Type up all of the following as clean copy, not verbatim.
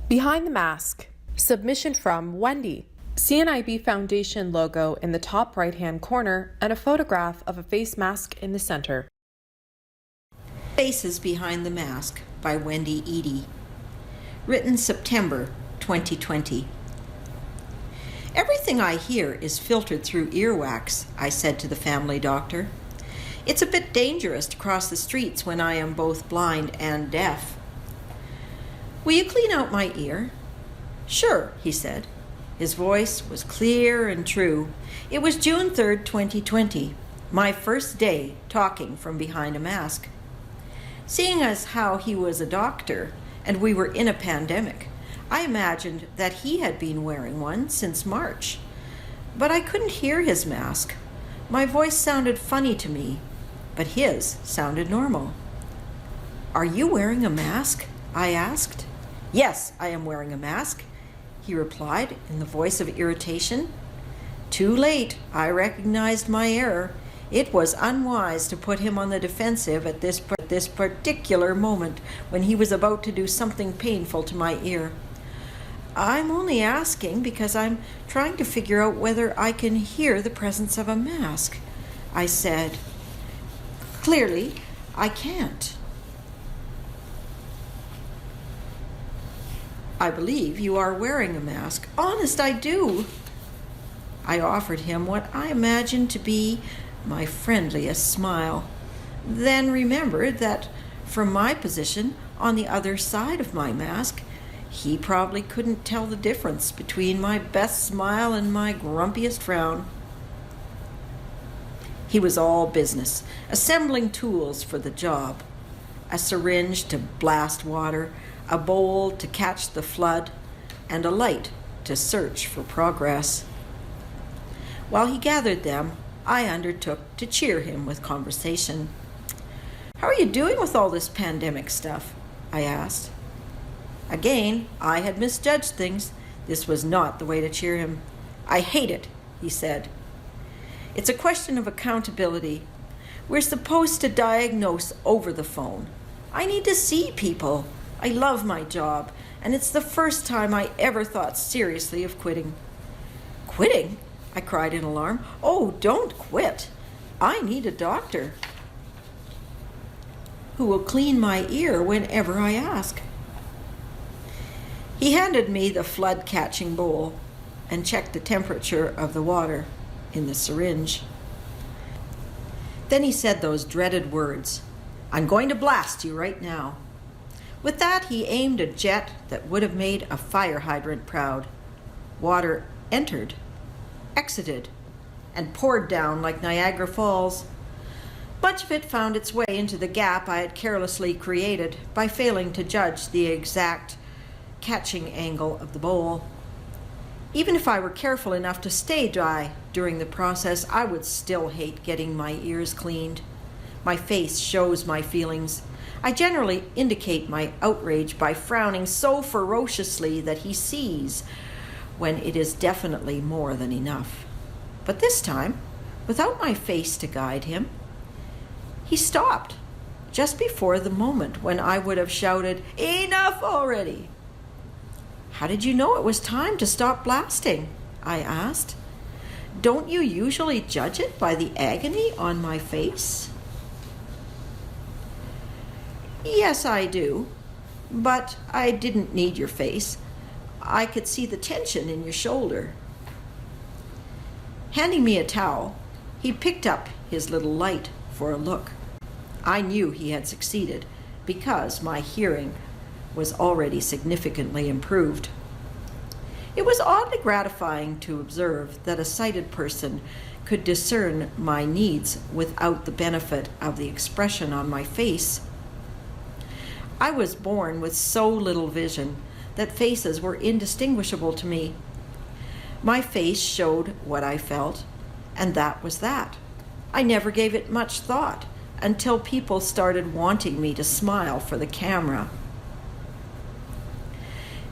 Behind the Mask. Submission from Wendy. CNIB Foundation logo in the top right-hand corner and a photograph of a face mask in the center. Faces Behind the Mask by Wendy Eady. Written September 2020. Everything I hear is filtered through earwax, I said to the family doctor. It's a bit dangerous to cross the streets when I am both blind and deaf. Will you clean out my ear? Sure, he said. His voice was clear and true. It was June 3rd, 2020, my first day talking from behind a mask. Seeing as how he was a doctor and we were in a pandemic, I imagined that he had been wearing one since March. But I couldn't hear his mask. My voice sounded funny to me, but his sounded normal. Are you wearing a mask? I asked. Yes, I am wearing a mask, he replied in the voice of irritation. Too late, I recognized my error. It was unwise to put him on the defensive at this particular moment when he was about to do something painful to my ear. I'm only asking because I'm trying to figure out whether I can hear the presence of a mask, I said. Clearly, I can't. I believe you are wearing a mask. Honest, I do. I offered him what I imagined to be my friendliest smile, then remembered that from my position on the other side of my mask, he probably couldn't tell the difference between my best smile and my grumpiest frown. He was all business, assembling tools for the job. A syringe to blast water, a bowl to catch the flood, and a light to search for progress. While he gathered them, I undertook to cheer him with conversation. How are you doing with all this pandemic stuff? I asked. Again, I had misjudged things. This was not the way to cheer him. I hate it, he said. It's a question of accountability. We're supposed to diagnose over the phone. I need to see people. I love my job, and it's the first time I ever thought seriously of quitting. Quitting? I cried in alarm. Oh, don't quit. I need a doctor who will clean my ear whenever I ask. He handed me the flood-catching bowl and checked the temperature of the water in the syringe. Then he said those dreaded words, "I'm going to blast you right now." With that, he aimed a jet that would have made a fire hydrant proud. Water entered, exited, and poured down like Niagara Falls. Much of it found its way into the gap I had carelessly created by failing to judge the exact catching angle of the bowl. Even if I were careful enough to stay dry during the process, I would still hate getting my ears cleaned. My face shows my feelings. I generally indicate my outrage by frowning so ferociously that he sees when it is definitely more than enough. But this time, without my face to guide him, he stopped just before the moment when I would have shouted, "Enough already!" How did you know it was time to stop blasting? I asked. Don't you usually judge it by the agony on my face? Yes, I do, but I didn't need your face. I could see the tension in your shoulder. Handing me a towel, he picked up his little light for a look. I knew he had succeeded because my hearing was already significantly improved. It was oddly gratifying to observe that a sighted person could discern my needs without the benefit of the expression on my face. I was born with so little vision that faces were indistinguishable to me. My face showed what I felt, and that was that. I never gave it much thought until people started wanting me to smile for the camera.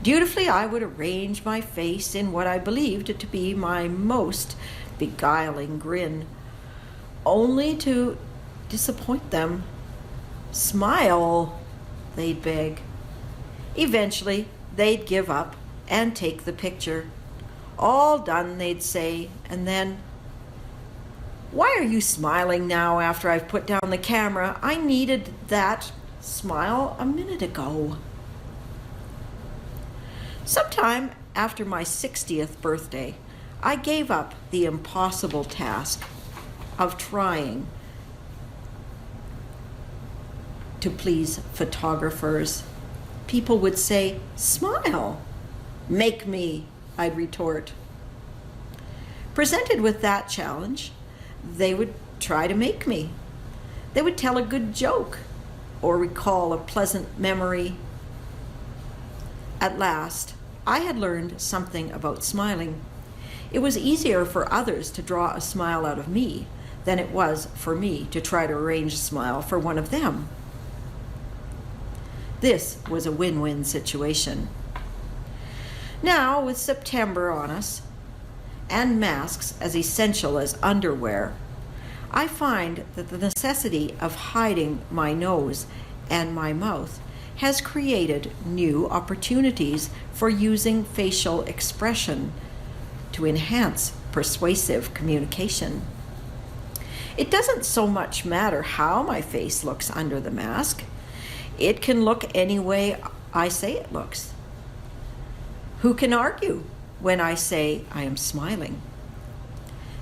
Dutifully, I would arrange my face in what I believed to be my most beguiling grin, only to disappoint them. "Smile," they'd beg. Eventually, they'd give up and take the picture. All done, they'd say, and then, "Why are you smiling now after I've put down the camera? I needed that smile a minute ago." Sometime after my 60th birthday, I gave up the impossible task of trying to please photographers. People would say, "Smile." "Make me," I'd retort. Presented with that challenge, they would try to make me. They would tell a good joke or recall a pleasant memory. At last, I had learned something about smiling. It was easier for others to draw a smile out of me than it was for me to try to arrange a smile for one of them. This was a win-win situation. Now, with September on us, and masks as essential as underwear, I find that the necessity of hiding my nose and my mouth has created new opportunities for using facial expression to enhance persuasive communication. It doesn't so much matter how my face looks under the mask. It can look any way I say it looks. Who can argue when I say I am smiling?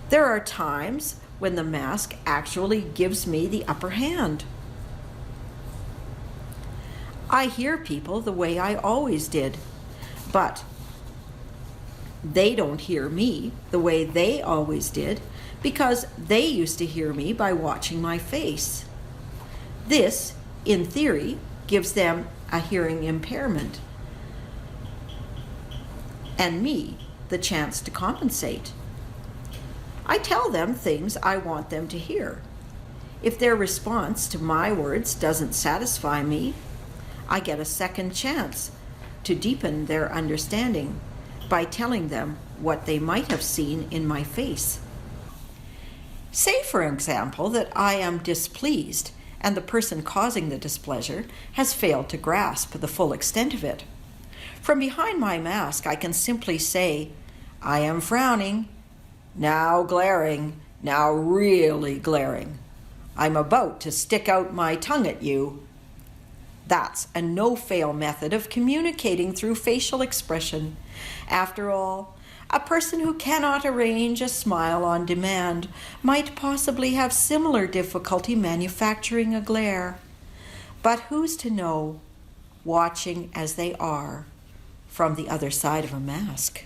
There are times when the mask actually gives me the upper hand. I hear people the way I always did, but they don't hear me the way they always did because they used to hear me by watching my face. This, in theory, gives them a hearing impairment and me the chance to compensate. I tell them things I want them to hear. If their response to my words doesn't satisfy me, I get a second chance to deepen their understanding by telling them what they might have seen in my face. Say, for example, that I am displeased and the person causing the displeasure has failed to grasp the full extent of it. From behind my mask, I can simply say, "I am frowning, now glaring, now really glaring. I'm about to stick out my tongue at you." That's a no-fail method of communicating through facial expression. After all, a person who cannot arrange a smile on demand might possibly have similar difficulty manufacturing a glare. But who's to know, watching as they are from the other side of a mask?